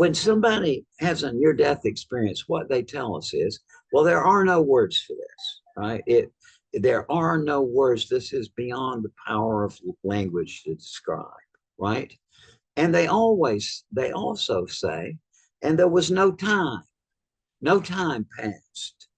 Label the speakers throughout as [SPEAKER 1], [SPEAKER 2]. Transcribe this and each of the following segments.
[SPEAKER 1] when somebody has a near-death experience, what they tell us is, well, there are no words for this, right? There are no words. This is beyond the power of language to describe, right? And they also say, and there was no time passed.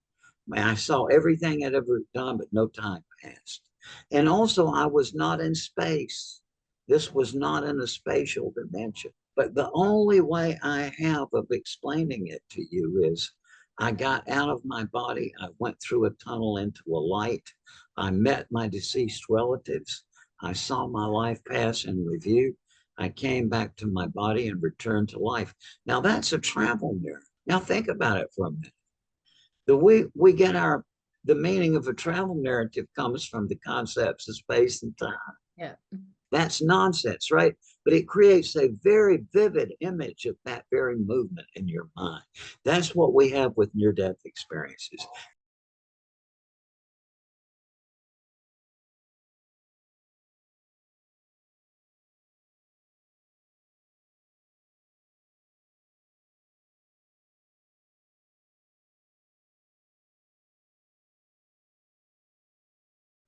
[SPEAKER 1] I saw everything I'd ever done, but no time passed. And also, I was not in space. This was not in a spatial dimension. But the only way I have of explaining it to you is I got out of my body. I went through a tunnel into a light. I met my deceased relatives. I saw my life pass in review. I came back to my body and returned to life. Now that's a travel mirror. Now think about it for a minute. We get the meaning of a travel narrative comes from the concepts of space and time.
[SPEAKER 2] Yeah.
[SPEAKER 1] That's nonsense, right? But it creates a very vivid image of that very movement in your mind. That's what we have with near-death experiences.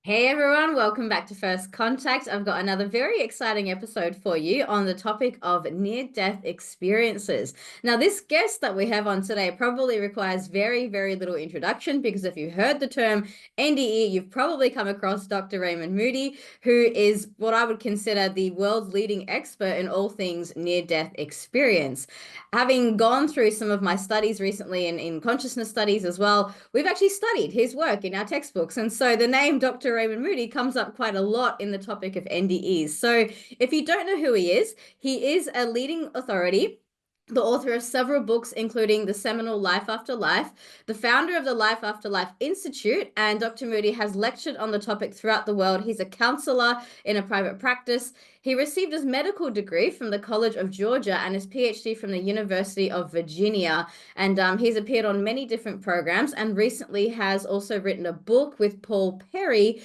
[SPEAKER 2] Hey everyone, welcome back to First Contact. I've got another very exciting episode for you on the topic of near-death experiences. Now, this guest that we have on today probably requires very, very little introduction because if you heard the term NDE, you've probably come across Dr. Raymond Moody, who is what I would consider the world's leading expert in all things near-death experience. Having gone through some of my studies recently in consciousness studies as well, we've actually studied his work in our textbooks. And so the name Dr. Raymond Moody comes up quite a lot in the topic of NDEs. So if you don't know who he is a leading authority, the author of several books, including the seminal Life After Life, the founder of the Life After Life Institute, and Dr. Moody has lectured on the topic throughout the world. He's a counselor in a private practice. He received his medical degree from the College of Georgia and his PhD from the University of Virginia. And he's appeared on many different programs and recently has also written a book with Paul Perry,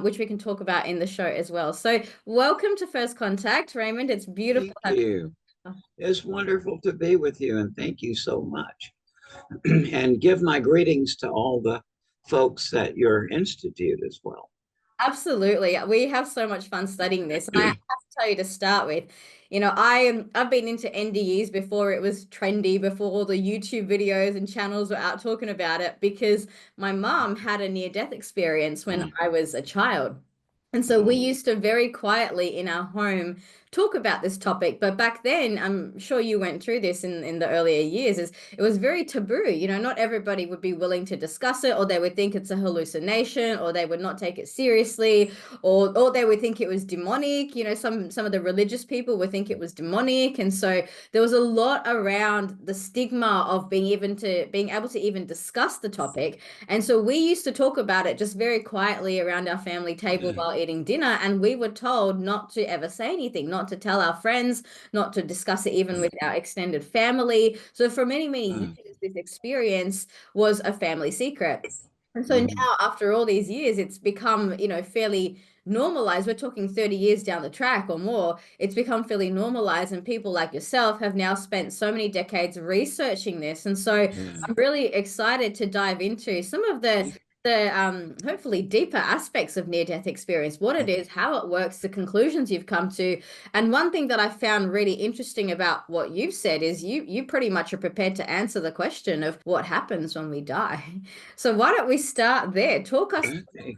[SPEAKER 2] which we can talk about in the show as well. So welcome to First Contact, Raymond. It's beautiful.
[SPEAKER 1] Thank you. It's wonderful to be with you, and thank you so much. And give my greetings to all the folks at your institute as well.
[SPEAKER 2] Absolutely. We have so much fun studying this. And I have to tell you to start with, I've been into NDEs before it was trendy, before all the YouTube videos and channels were out talking about it, because my mom had a near-death experience when I was a child. And so we used to very quietly in our home talk about this topic. But back then, I'm sure you went through this in the earlier years, is it was very taboo. Not everybody would be willing to discuss it, or they would think it's a hallucination, or they would not take it seriously, or they would think it was demonic. Some of the religious people would think it was demonic. And so there was a lot around the stigma of being able to even discuss the topic. And so we used to talk about it just very quietly around our family table while eating dinner. And we were told not to ever say anything, not to tell our friends, not to discuss it even with our extended family. So for many, many years, this experience was a family secret. And so now, after all these years, it's become, fairly normalized. We're talking 30 years down the track or more. It's become fairly normalized, and people like yourself have now spent so many decades researching this. And so I'm really excited to dive into some of the hopefully deeper aspects of near-death experience, what it is, how it works, the conclusions you've come to. And one thing that I found really interesting about what you've said is you pretty much are prepared to answer the question of what happens when we die. So why don't we start there? Talk us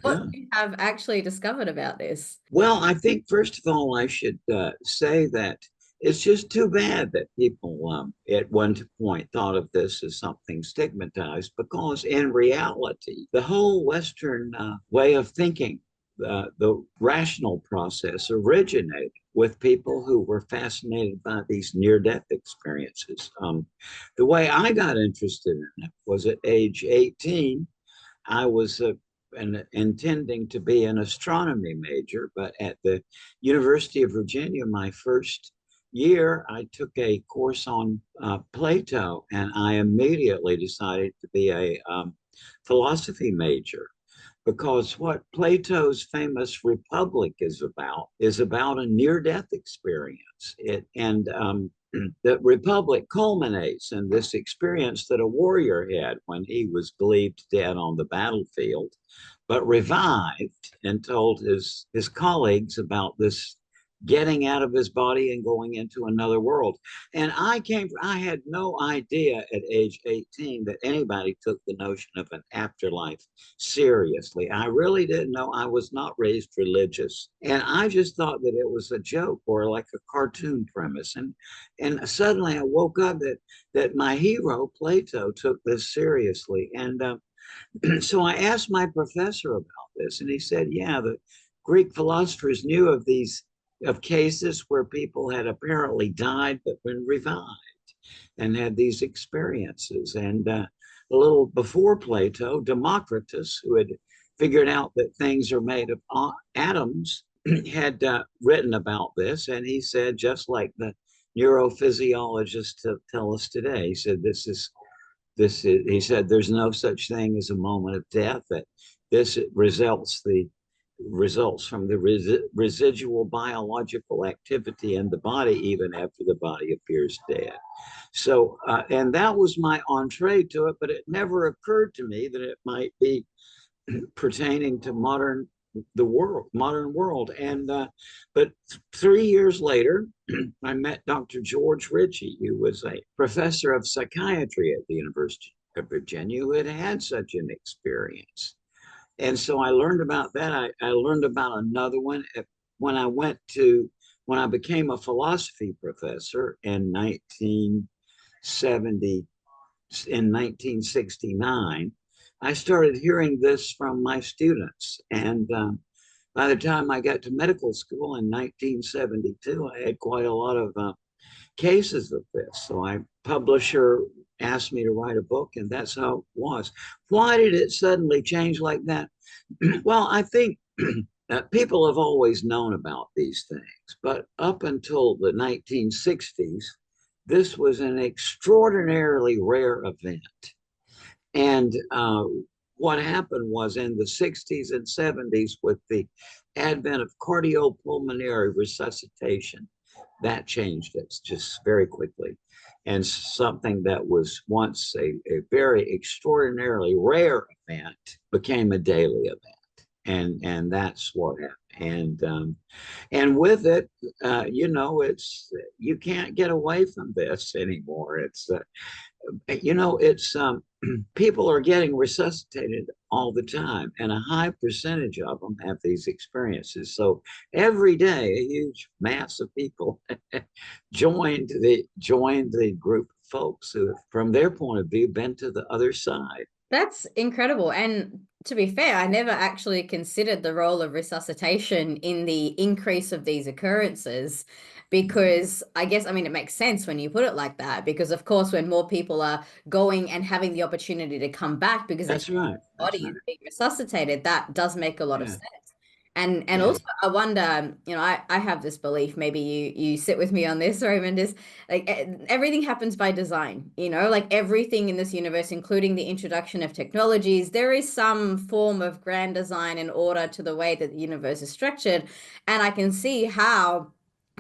[SPEAKER 2] what you have actually discovered about this.
[SPEAKER 1] Well, I think first of all, I should say that it's just too bad that people at one point thought of this as something stigmatized, because in reality, the whole Western way of thinking, the rational process, originated with people who were fascinated by these near-death experiences. The way I got interested in it was at age 18. I was intending to be an astronomy major, but at the University of Virginia, my first year, I took a course on Plato, and I immediately decided to be a philosophy major. because what Plato's famous Republic is about a near-death experience. The Republic culminates in this experience that a warrior had when he was believed dead on the battlefield, but revived and told his colleagues about this getting out of his body and going into another world. And I had no idea at age 18 that anybody took the notion of an afterlife seriously. I really didn't know. I was not raised religious. And I just thought that it was a joke or like a cartoon premise. And suddenly I woke up that my hero, Plato, took this seriously. And so I asked my professor about this, and he said, yeah, the Greek philosophers knew of cases where people had apparently died but been revived and had these experiences. And a little before Plato, Democritus, who had figured out that things are made of atoms, had written about this. And he said, just like the neurophysiologists tell us today, he said, he said, there's no such thing as a moment of death, that this results from the residual biological activity in the body even after the body appears dead. So, and that was my entree to it, but it never occurred to me that it might be pertaining to modern world. And but 3 years later, I met Dr. George Ritchie, who was a professor of psychiatry at the University of Virginia, who had such an experience. And so I learned about that. I learned about another one when I became a philosophy professor in 1969. I started hearing this from my students. And by the time I got to medical school in 1972, I had quite a lot of cases of this. So my publisher asked me to write a book, and that's how it was. Why did it suddenly change like that? Well, I think people have always known about these things, but up until the 1960s, this was an extraordinarily rare event. And what happened was in the 60s and 70s, with the advent of cardiopulmonary resuscitation, that changed it just very quickly. And something that was once a very extraordinarily rare event became a daily event. And that's what happened. And with it, you can't get away from this anymore. It's people are getting resuscitated all the time, and a high percentage of them have these experiences. So every day, a huge mass of people joined the group of folks who, from their point of view, been to the other side.
[SPEAKER 2] That's incredible. And to be fair, I never actually considered the role of resuscitation in the increase of these occurrences, because I guess, I mean, it makes sense when you put it like that, because of course, when more people are going and having the opportunity to come back because
[SPEAKER 1] That's right.
[SPEAKER 2] their body is being resuscitated, that does make a lot of sense. And
[SPEAKER 1] Yeah.
[SPEAKER 2] also I wonder, I have this belief, maybe you sit with me on this, Raymond, is like everything happens by design, like everything in this universe, including the introduction of technologies, there is some form of grand design in order to the way that the universe is structured. And I can see how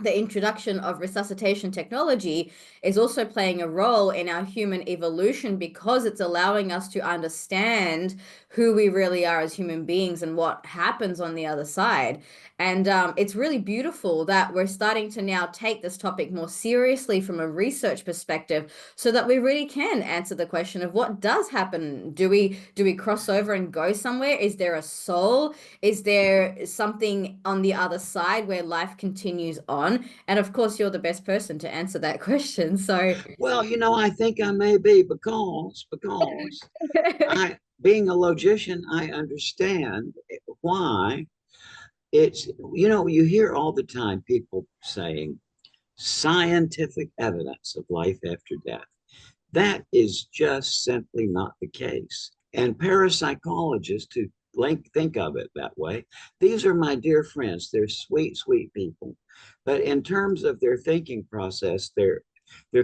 [SPEAKER 2] the introduction of resuscitation technology is also playing a role in our human evolution, because it's allowing us to understand who we really are as human beings and what happens on the other side. And it's really beautiful that we're starting to now take this topic more seriously from a research perspective, so that we really can answer the question of what does happen. Do we cross over and go somewhere? Is there a soul? Is there something on the other side where life continues on? And of course, you're the best person to answer that question. So,
[SPEAKER 1] well, I think I may be, because being a logician, I understand why you hear all the time people saying scientific evidence of life after death. That is just simply not the case. And parapsychologists who think of it that way, these are my dear friends. They're sweet, sweet people. But in terms of their thinking process, they're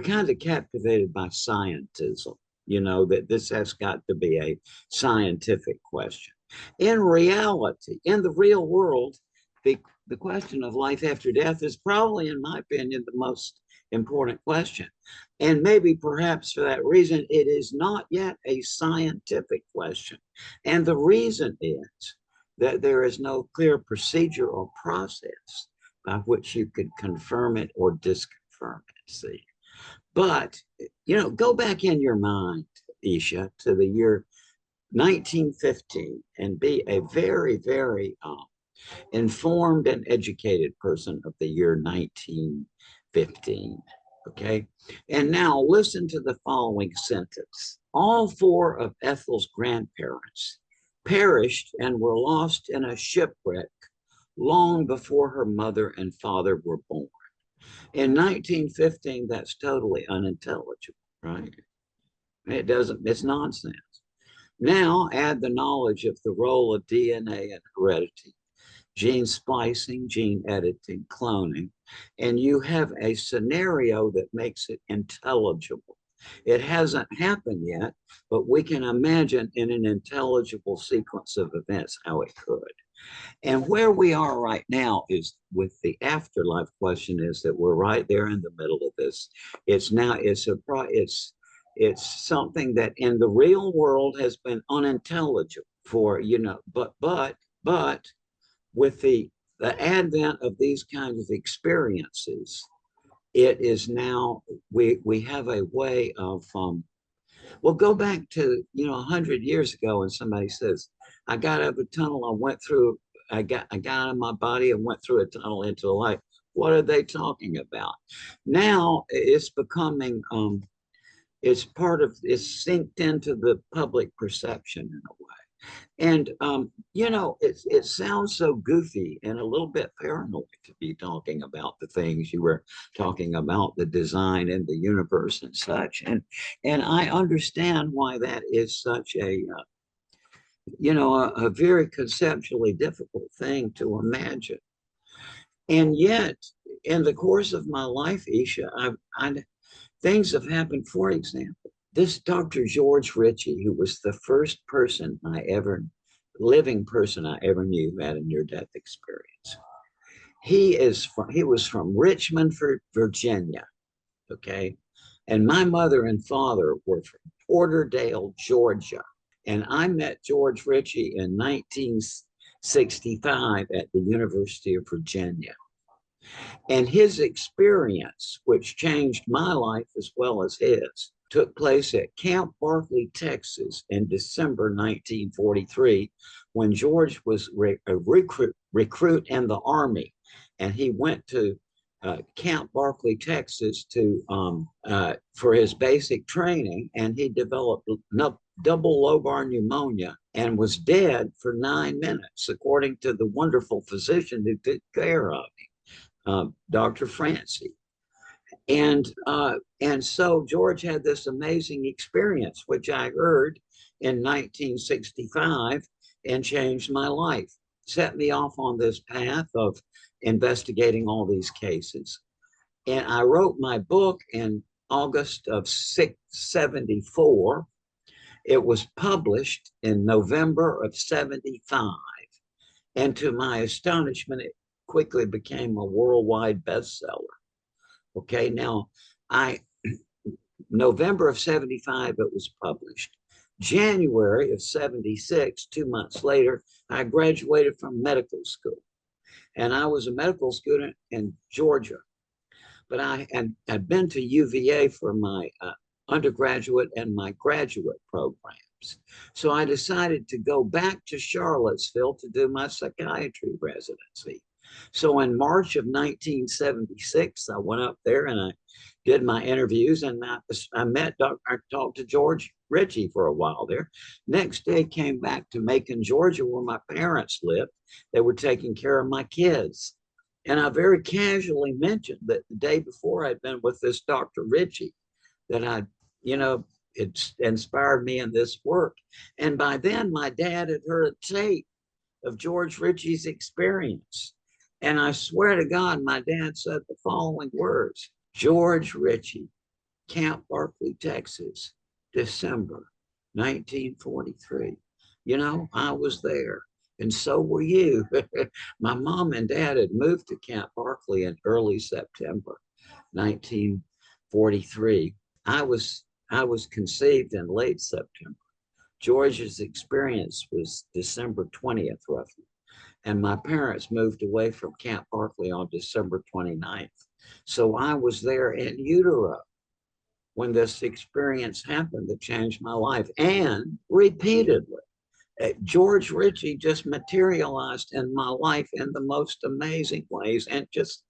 [SPEAKER 1] kind of captivated by scientism, that this has got to be a scientific question. In reality, in the real world, the question of life after death is probably, in my opinion, the most important question. And maybe perhaps for that reason, it is not yet a scientific question. And the reason is that there is no clear procedure or process by which you could confirm it or disconfirm it. See, but go back in your mind, Eesha, to the year 1915 and be a very, very informed and educated person of the year 1915. Okay. And now listen to the following sentence. All four of Ethel's grandparents perished and were lost in a shipwreck long before her mother and father were born. In 1915, that's totally unintelligible, right? It's nonsense. Now add the knowledge of the role of DNA and heredity, gene splicing, gene editing, cloning, and you have a scenario that makes it intelligible. It hasn't happened yet, but we can imagine in an intelligible sequence of events how it could. And where we are right now is with the afterlife question is that we're right there in the middle of this. It's something that in the real world has been unintelligible for, but with the advent of these kinds of experiences, it is now we have a way of well, go back to 100 years ago and somebody says, I got out of a tunnel, I got out of my body and went through a tunnel into the light. What are they talking about? Now it's becoming it's synced into the public perception in a way. And it sounds so goofy and a little bit paranoid to be talking about the things you were talking about, the design and the universe and such. And I understand why that is such a very conceptually difficult thing to imagine. And yet, in the course of my life, Eesha, things have happened. For example, this Dr. George Ritchie, who was the first living person I ever knew who had a near-death experience. He was from Richmond, Virginia, okay? And my mother and father were from Porterdale, Georgia. And I met George Ritchie in 1965 at the University of Virginia. And his experience, which changed my life as well as his, took place at Camp Barkley, Texas in December 1943, when George was a recruit in the Army. And he went to Camp Barkley, Texas for his basic training, and he developed double lobar pneumonia and was dead for 9 minutes, according to the wonderful physician who took care of him, Dr. Francie. And so George had this amazing experience, which I heard in 1965 and changed my life, set me off on this path of investigating all these cases. And I wrote my book in August of 1974. It was published in November of 1975. And to my astonishment, it quickly became a worldwide bestseller. Okay, now November of 1975, it was published. January of 1976, 2 months later, I graduated from medical school. And I was a medical student in Georgia. But I had been to UVA for my undergraduate and my graduate programs. So I decided to go back to Charlottesville to do my psychiatry residency. So in March of 1976, I went up there and I did my interviews, and I talked to George Ritchie for a while there. Next day, came back to Macon, Georgia, where my parents lived. They were taking care of my kids. And I very casually mentioned that the day before I'd been with this Dr. Ritchie, that it inspired me in this work. And by then, my dad had heard a tape of George Ritchie's experience. And I swear to God, my dad said the following words: George Ritchie, Camp Barkley, Texas, December 1943. You know, I was there, and so were you. My mom and dad had moved to Camp Berkeley in early September 1943. I was conceived in late September. George's experience was December 20th, roughly. And my parents moved away from Camp Berkeley on December 29th. So I was there in utero when this experience happened that changed my life, and repeatedly. George Ritchie just materialized in my life in the most amazing ways. And just,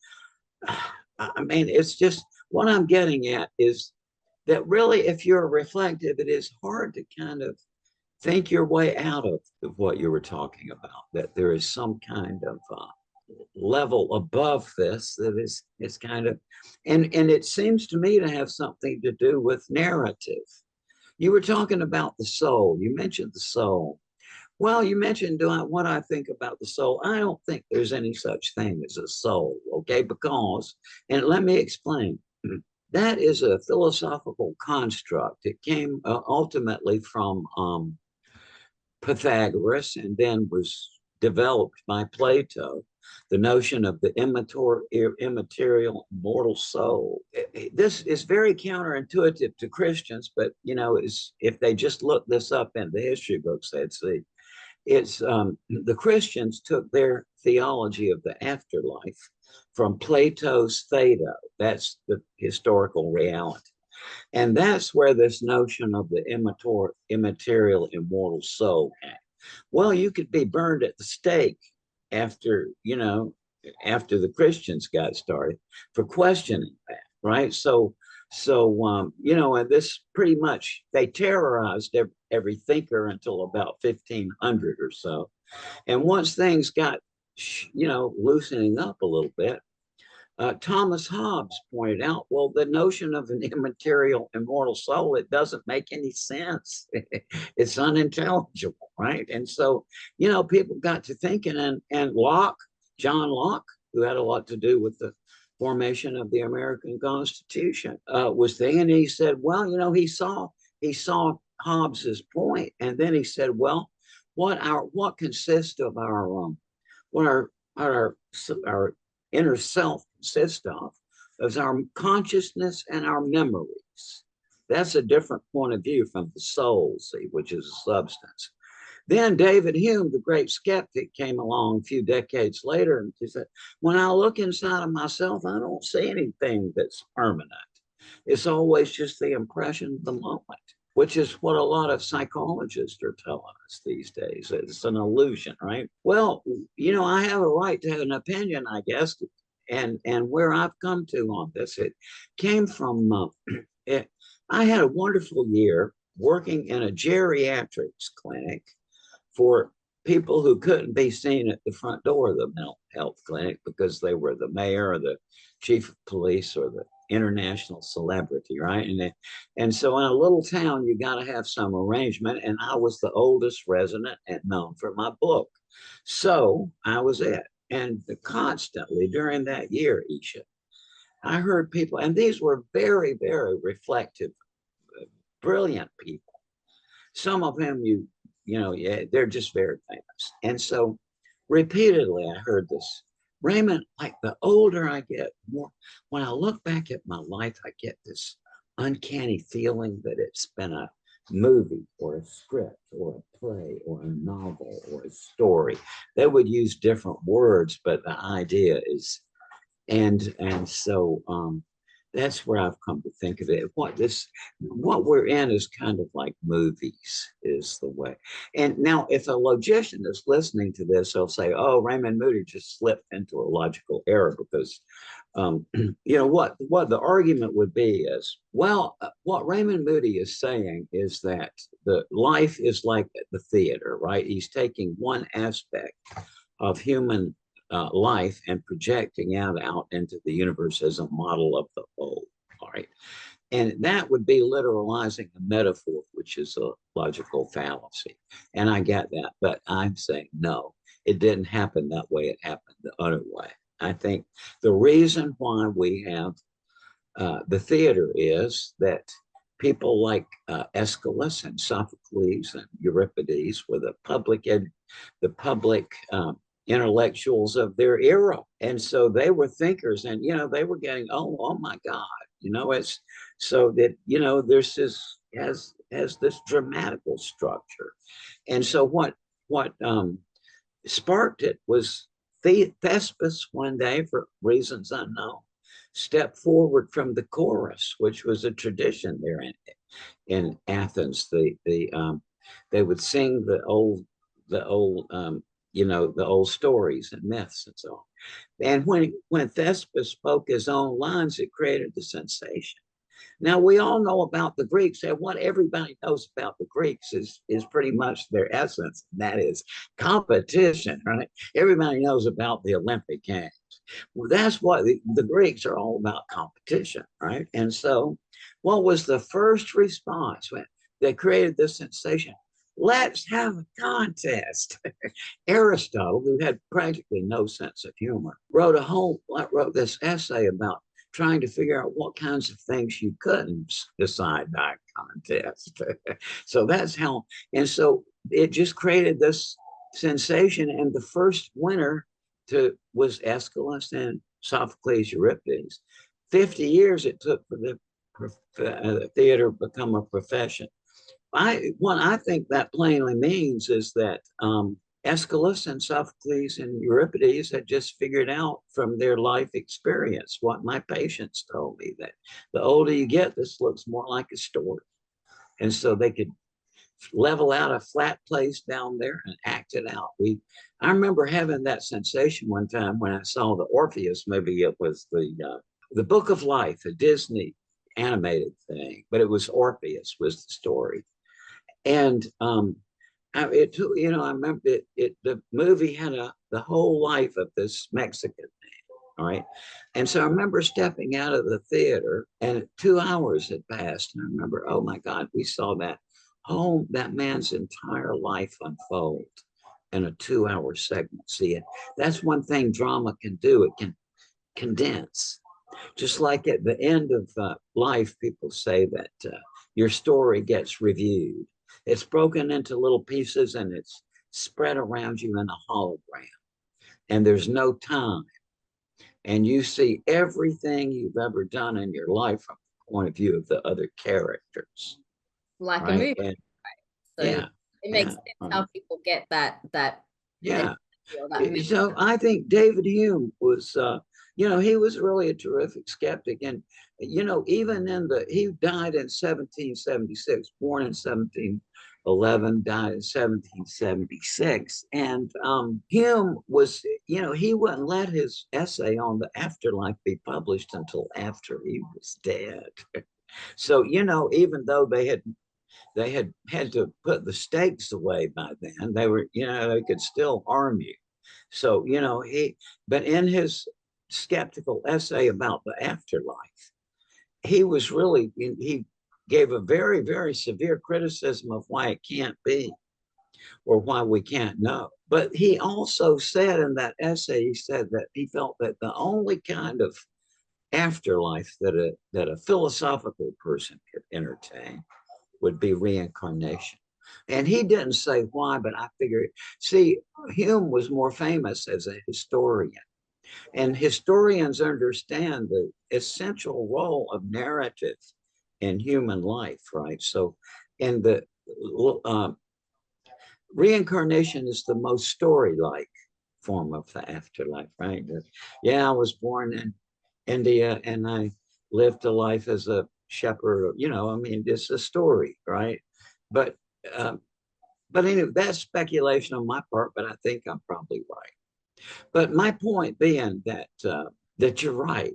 [SPEAKER 1] I mean, it's just what I'm getting at is that really, if you're reflective, it is hard to kind of think your way out of what you were talking about, that there is some kind of level above this that is kind of, and it seems to me to have something to do with narrative. You were talking about the soul. You mentioned the soul. Well, you mentioned what I think about the soul. I don't think there's any such thing as a soul, okay? Because, and let me explain, that is a philosophical construct. It came ultimately from Pythagoras and then was developed by Plato, the notion of the immaterial mortal soul. This is very counterintuitive to Christians, but you know, if they just look this up in the history books, they'd see it's the Christians took their theology of the afterlife from Plato's Phaedo. That's the historical reality. And that's where this notion of the immaterial immortal soul came. Well, you could be burned at the stake after, you know, after the Christians got started for questioning that, right? You know, and this pretty much, they terrorized every thinker until about 1500 or so. And once things got, you know, loosening up a little bit, Thomas Hobbes pointed out, well, the notion of an immaterial, immortal soul, it doesn't make any sense. It's unintelligible, right? And so, you know, people got to thinking, and Locke, John Locke, who had a lot to do with the formation of the American Constitution, was thinking, and he said, well, you know, he saw Hobbes's point, and then he said, well, what consists of what our inner self consists of is our consciousness and our memories. That's a different point of view from the soul, see, which is a substance. Then David Hume, the great skeptic, came along a few decades later and he said, when I look inside of myself, I don't see anything that's permanent. It's always just the impression of the moment, which is what a lot of psychologists are telling us these days. It's an illusion, right? Well, you know, I have a right to have an opinion, I guess, and where I've come to on this, it came from, I had a wonderful year working in a geriatrics clinic for people who couldn't be seen at the front door of the mental health clinic because they were the mayor or the chief of police or the international celebrity, right? And so in a little town, you got to have some arrangement. And I was the oldest resident and known for my book. So I was it. And constantly during that year, Eesha, I heard people, and these were very, very reflective, brilliant people. Some of them you know, yeah, they're just very famous. And so repeatedly I heard this, Raymond, like the older I get, more when I look back at my life, I get this uncanny feeling that it's been a movie or a script or a play or a novel or a story. They would use different words, but the idea is, and so that's where I've come to think of it. What we're in is kind of like movies, is the way. And now, if a logician is listening to this, they'll say, "Oh, Raymond Moody just slipped into a logical error," because, you know, what the argument would be is, well, what Raymond Moody is saying is that the life is like the theater, right? He's taking one aspect of human life and projecting out into the universe as a model of the whole. All right. And that would be literalizing a metaphor, which is a logical fallacy. And I get that, but I'm saying no, it didn't happen that way. It happened the other way. I think the reason why we have the theater is that people like Aeschylus and Sophocles and Euripides were the public intellectuals of their era. And so they were thinkers, and, they were getting, oh my God, it's so that, there's this, has this dramatical structure. And so what sparked it was Thespis one day, for reasons unknown, stepped forward from the chorus, which was a tradition there in Athens. They would sing the old the old stories and myths and so on. And when Thespis spoke his own lines, it created a sensation. Now, we all know about the Greeks, and what everybody knows about the Greeks is pretty much their essence, and that is competition, right? Everybody knows about the Olympic Games. Well, that's what the Greeks are all about, competition, right? And so, what was the first response when they created this sensation? Let's have a contest. Aristotle, who had practically no sense of humor, wrote this essay about trying to figure out what kinds of things you couldn't decide by contest. So that's how, and so it just created this sensation. And the first winner was Aeschylus and Sophocles, Euripides. 50 years it took for the theater to become a profession. What I think that plainly means is that Aeschylus and Sophocles and Euripides had just figured out from their life experience what my patients told me, that the older you get, this looks more like a story. And so they could level out a flat place down there and act it out. I remember having that sensation one time when I saw the Orpheus movie. It was the Book of Life, a Disney animated thing, but it was Orpheus was the story. And I remember the movie had the whole life of this Mexican man, all right? And so I remember stepping out of the theater, and 2 hours had passed. And I remember, oh my God, we saw that man's entire life unfold in a 2-hour segment. See, that's one thing drama can do. It can condense. Just like at the end of life, people say that your story gets reviewed. It's broken into little pieces and it's spread around you in a hologram. And there's no time. And you see everything you've ever done in your life from the point of view of the other characters.
[SPEAKER 2] Like a movie.
[SPEAKER 1] And,
[SPEAKER 2] so
[SPEAKER 1] yeah.
[SPEAKER 2] It makes sense how people get that.
[SPEAKER 1] Yeah. So I think David Hume was, he was really a terrific skeptic. And, even he died in 1776, born in 1711, died in 1776. And Hume was, he wouldn't let his essay on the afterlife be published until after he was dead. So, even though they had to put the stakes away by then, they could still harm you. So, but in his skeptical essay about the afterlife, he gave a very, very severe criticism of why it can't be or why we can't know. But he also said in that essay, he said that he felt that the only kind of afterlife that a philosophical person could entertain would be reincarnation. And he didn't say why, but I figured, see, Hume was more famous as a historian. And historians understand the essential role of narrative in human life, right? So, and the reincarnation is the most story-like form of the afterlife, right? Yeah, I was born in India and I lived a life as a shepherd, it's a story, right? But anyway, that's speculation on my part, but I think I'm probably right. But my point being that you're right,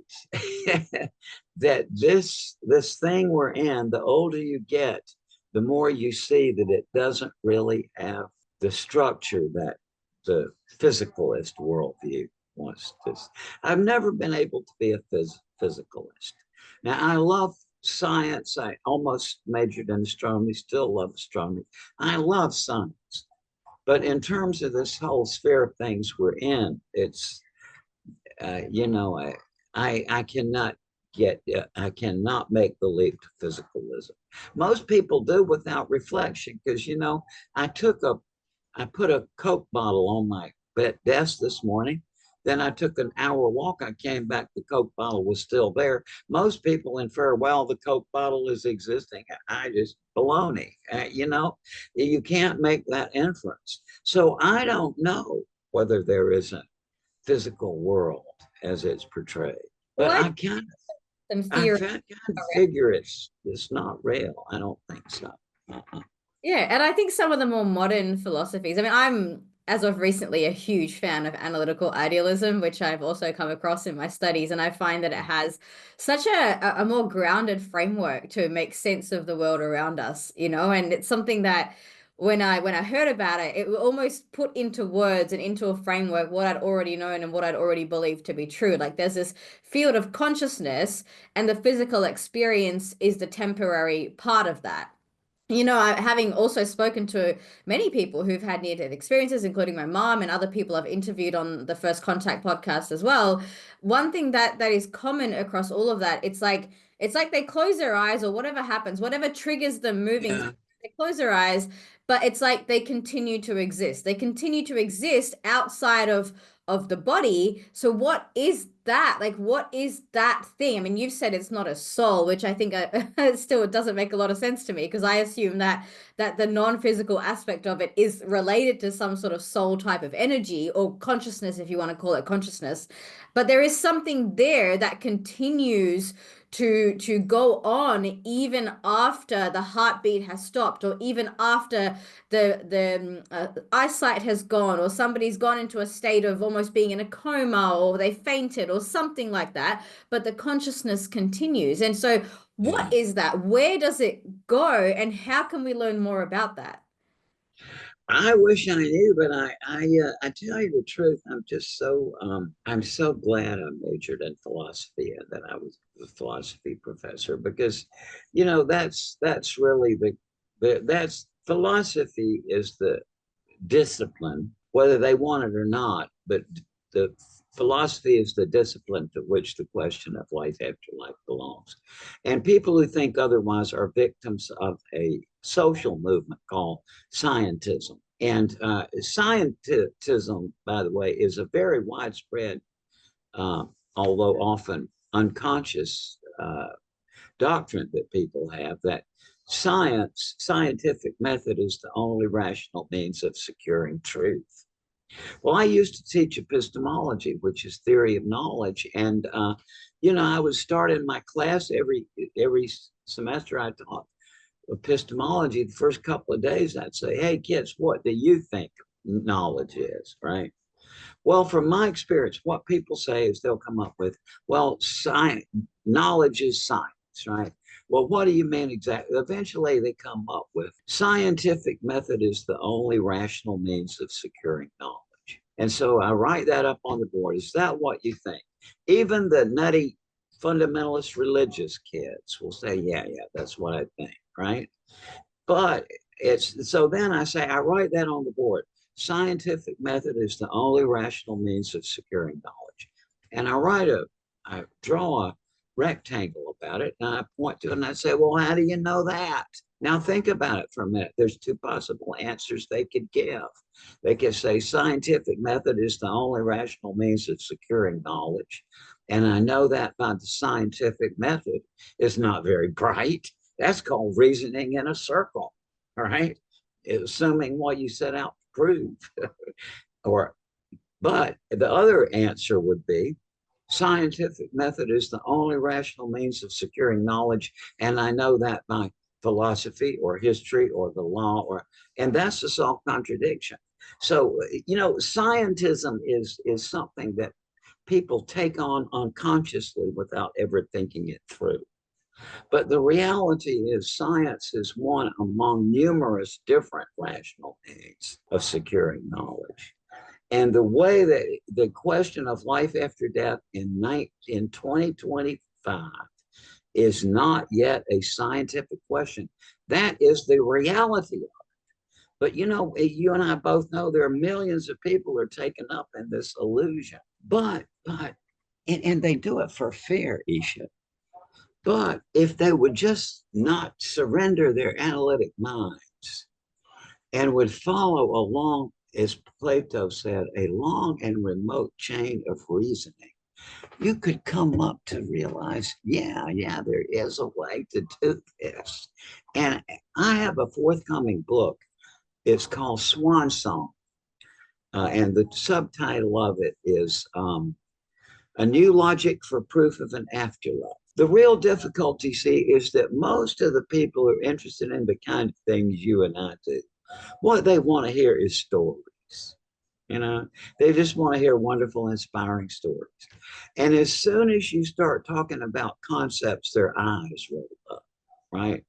[SPEAKER 1] that this thing we're in, the older you get, the more you see that it doesn't really have the structure that the physicalist worldview wants to. I've never been able to be a physicalist. Now, I love science. I almost majored in astronomy, still love astronomy. I love science. But in terms of this whole sphere of things we're in, it's, I cannot I cannot make the leap to physicalism. Most people do without reflection, because I put a Coke bottle on my desk this morning. Then I took an hour walk. I came back, the Coke bottle was still there. Most people infer, well, the Coke bottle is existing. I just baloney. You can't make that inference. So I don't know whether there is a physical world as it's portrayed,
[SPEAKER 2] Well,
[SPEAKER 1] but
[SPEAKER 2] I
[SPEAKER 1] I kind
[SPEAKER 2] some
[SPEAKER 1] I
[SPEAKER 2] theory.
[SPEAKER 1] kind of figure it's not real. I don't think so. Uh-uh.
[SPEAKER 2] Yeah, and I think some of the more modern philosophies, I mean, I'm, as of recently, a huge fan of analytical idealism, which I've also come across in my studies. And I find that it has such a more grounded framework to make sense of the world around us, and it's something that when I heard about it, it almost put into words and into a framework what I'd already known and what I'd already believed to be true. Like there's this field of consciousness, and the physical experience is the temporary part of that. Having also spoken to many people who've had near-death experiences, including my mom and other people I've interviewed on the First Contact podcast as well, one thing that is common across all of that, it's like they close their eyes, or whatever happens, whatever triggers them moving,
[SPEAKER 1] Yeah,
[SPEAKER 2] they close their eyes, but it's like they continue to exist. They continue to exist outside of the body. So what is that? Like, what is that thing? I mean, you've said it's not a soul, which I think still it doesn't make a lot of sense to me, because I assume that the non-physical aspect of it is related to some sort of soul type of energy, or consciousness, if you want to call it consciousness. But there is something there that continues to go on even after the heartbeat has stopped, or even after the eyesight has gone, or somebody's gone into a state of almost being in a coma, or they fainted or something like that, but the consciousness continues. And so
[SPEAKER 1] yeah.
[SPEAKER 2] what is that? Where does it go, and how can we learn more about that?
[SPEAKER 1] I wish I knew, but I tell you the truth. I'm so glad I majored in philosophy and that I was a philosophy professor, because, that's really that's philosophy is the discipline, whether they want it or not. But the philosophy is the discipline to which the question of life after life belongs. And people who think otherwise are victims of a social movement called scientism. And scientism, by the way, is a very widespread, although often unconscious, doctrine that people have, that scientific method is the only rational means of securing truth. Well, I used to teach epistemology, which is theory of knowledge, and I would start in my class every semester. I taught epistemology. The first couple of days, I'd say, "Hey, kids, what do you think knowledge is?" Right? Well, from my experience, what people say is they'll come up with, well, science, knowledge is science, right? Well, what do you mean exactly? Eventually, they come up with scientific method is the only rational means of securing knowledge. And so I write that up on the board. Is that what you think? Even the nutty fundamentalist religious kids will say, yeah, that's what I think, right? But it's so then I say, I write that on the board. Scientific method is the only rational means of securing knowledge. And I draw a rectangle about it, and I point to it and I say, well, how do you know that? Now think about it for a minute. There's two possible answers they could give. They could say scientific method is the only rational means of securing knowledge. And I know that by the scientific method is not very bright. That's called reasoning in a circle, all right? Assuming what you set out to prove. or But the other answer would be scientific method is the only rational means of securing knowledge, and I know that by philosophy or history or the law, and that's a self-contradiction. So, scientism is something that people take on unconsciously without ever thinking it through. But the reality is, science is one among numerous different rational means of securing knowledge. And the way that the question of life after death in 2025 is not yet a scientific question. That is the reality of it. But you and I both know there are millions of people who are taken up in this illusion. But and they do it for fear, Eesha. But if they would just not surrender their analytic minds and would follow along, as Plato said, a long and remote chain of reasoning, you could come up to realize, yeah, there is a way to do this. And I have a forthcoming book. It's called Swan Song. And the subtitle of it is A New Logic for Proof of an Afterlife. The real difficulty, see, is that most of the people who are interested in the kind of things you and I do, what they want to hear is stories. You know, they just want to hear wonderful, inspiring stories. And as soon as you start talking about concepts, their eyes roll up, right?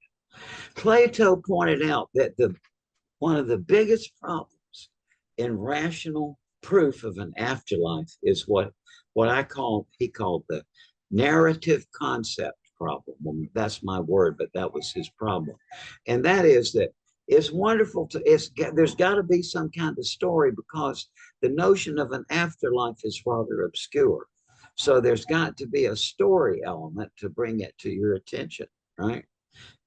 [SPEAKER 1] Plato pointed out that one of the biggest problems in rational proof of an afterlife is what he called the narrative concept problem. Well, that's my word, but that was his problem. And that is that it's wonderful there's got to be some kind of story, because the notion of an afterlife is rather obscure. So there's got to be a story element to bring it to your attention, right?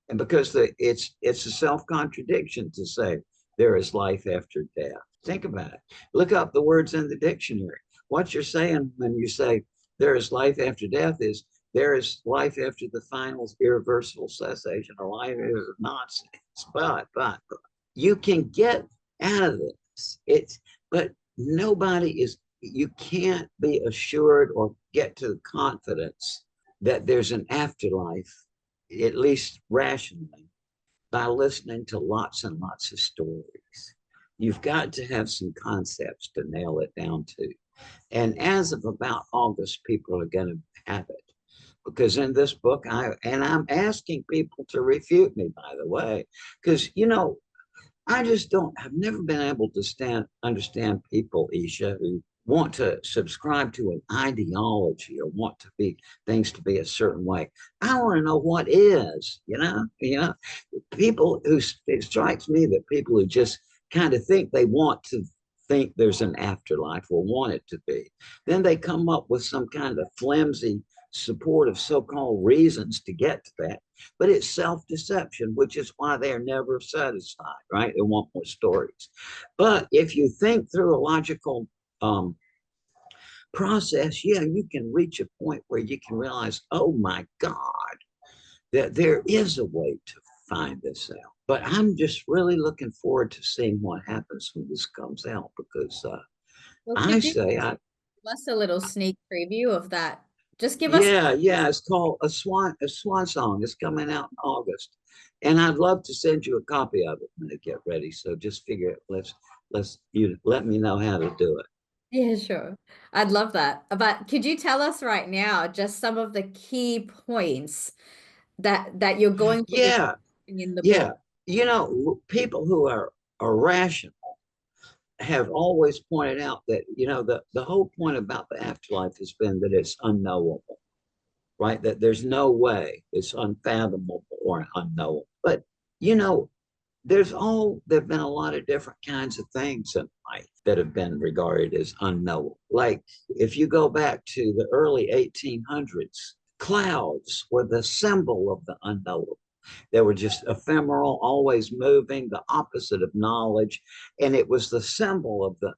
[SPEAKER 1] And because it's a self-contradiction to say there is life after death. Think about it. Look up the words in the dictionary. What you're saying when you say there is life after death is there is life after the final irreversible cessation of life is nonsense. But you can get out of this. But you can't be assured or get to the confidence that there's an afterlife, at least rationally, by listening to lots and lots of stories. You've got to have some concepts to nail it down to. And as of about August, people are going to have it. Because in this book, I'm asking people to refute me, by the way, because, I've never been able to understand people, Eesha, who want to subscribe to an ideology or want things to be a certain way. I want to know what is, it strikes me that people who just kind of think they want to think there's an afterlife or want it to be, then they come up with some kind of flimsy supportive so-called reasons to get to that, but it's self-deception, which is why they are never satisfied, right? They want more stories. But if you think through a logical process, you can reach a point where you can realize, oh my God, that there is a way to find this out. But I'm just really looking forward to seeing what happens when this comes out, because
[SPEAKER 2] Well,
[SPEAKER 1] I
[SPEAKER 2] could you
[SPEAKER 1] say,
[SPEAKER 2] give us a little sneak preview of that? Just give us.
[SPEAKER 1] yeah, it's called a Swan Song. It's coming out in August, and I'd love to send you a copy of it when they get ready. So just figure it. You let me know how to do it.
[SPEAKER 2] Yeah, sure. I'd love that. But could you tell us right now just some of the key points that you're going to be
[SPEAKER 1] Yeah,
[SPEAKER 2] in the
[SPEAKER 1] yeah.
[SPEAKER 2] book?
[SPEAKER 1] People who are rational have always pointed out that the whole point about the afterlife has been that it's unknowable, right? That there's no way, it's unfathomable or unknowable. But there've been a lot of different kinds of things in life that have been regarded as unknowable. Like if you go back to the early 1800s, clouds were the symbol of the unknowable. They were just ephemeral, always moving, the opposite of knowledge. And it was the symbol of the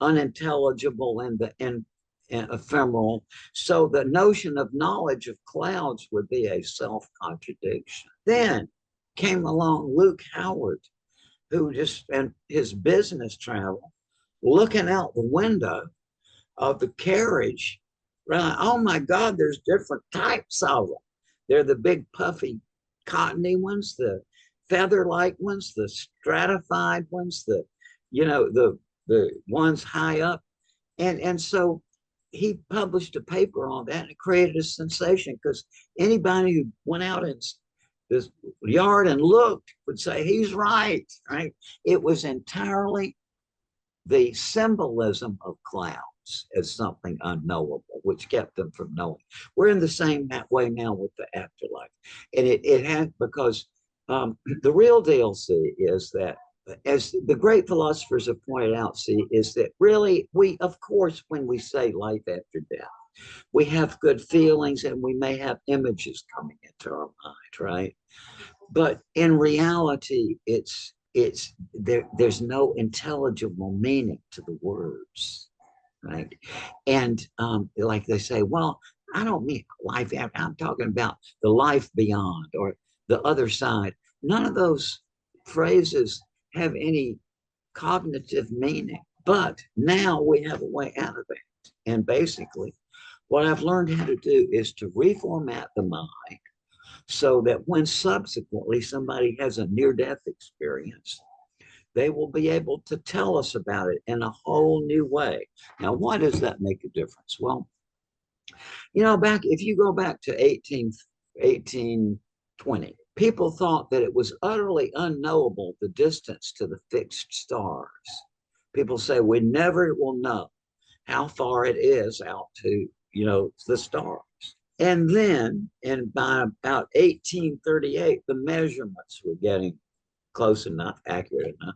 [SPEAKER 1] unintelligible and the ephemeral. So the notion of knowledge of clouds would be a self-contradiction. Then came along Luke Howard, who and his business travel, looking out the window of the carriage, right? Oh my God, there's different types of them. They're the big puffy cottony ones, the feather-like ones, the stratified ones, the ones high up. And so he published a paper on that, and it created a sensation, because anybody who went out in this yard and looked would say he's right. It was entirely the symbolism of clouds as something unknowable, which kept them from knowing. We're in the same way now with the afterlife. And it had, because the real deal, see, is that, as the great philosophers have pointed out, see, is that really of course, when we say life after death, We have good feelings and we may have images coming into our mind, right? But in reality, there's no intelligible meaning to the words, right? And like they say, well, I don't mean life after, I'm talking about the life beyond or the other side. None of those phrases have any cognitive meaning. But now we have a way out of it. And basically, what I've learned how to do is to reformat the mind so that when subsequently somebody has a near death experience, they will be able to tell us about it in a whole new way. Now, why does that make a difference? Well, if you go back to 1820, people thought that it was utterly unknowable the distance to the fixed stars. People say we never will know how far it is out to, the stars. And then, and by about 1838, the measurements were getting close enough, accurate enough,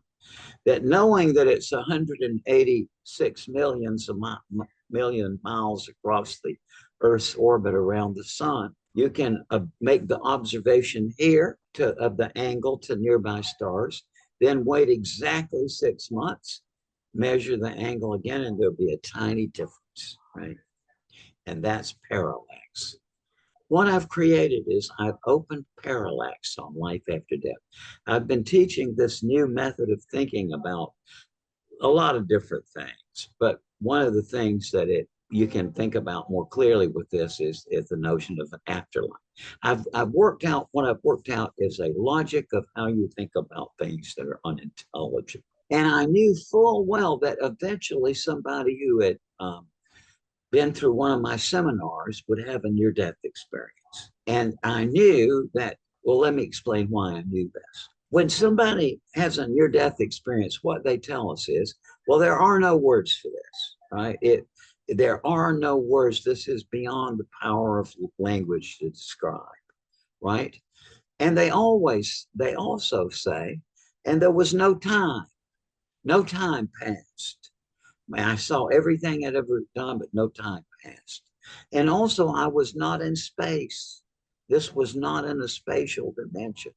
[SPEAKER 1] that knowing that it's 186 million miles across the Earth's orbit around the sun, you can make the observation here of the angle to nearby stars, then wait exactly 6 months, measure the angle again, and there'll be a tiny difference, right? And that's parallax. What I've created is I've opened parallax on life after death. I've been teaching this new method of thinking about a lot of different things, but one of the things that you can think about more clearly with this is the notion of an afterlife. I've worked out what I've worked out is a logic of how you think about things that are unintelligible. And I knew full well that eventually somebody who had been through one of my seminars would have a near-death experience. And I knew that, well, let me explain why I knew this. When somebody has a near-death experience, what they tell us is, well, there are no words for this, right? There are no words. This is beyond the power of language to describe, right? And they also say, and there was no time passed. I saw everything I'd ever done, but no time passed. And also, I was not in space. This was not in a spatial dimension.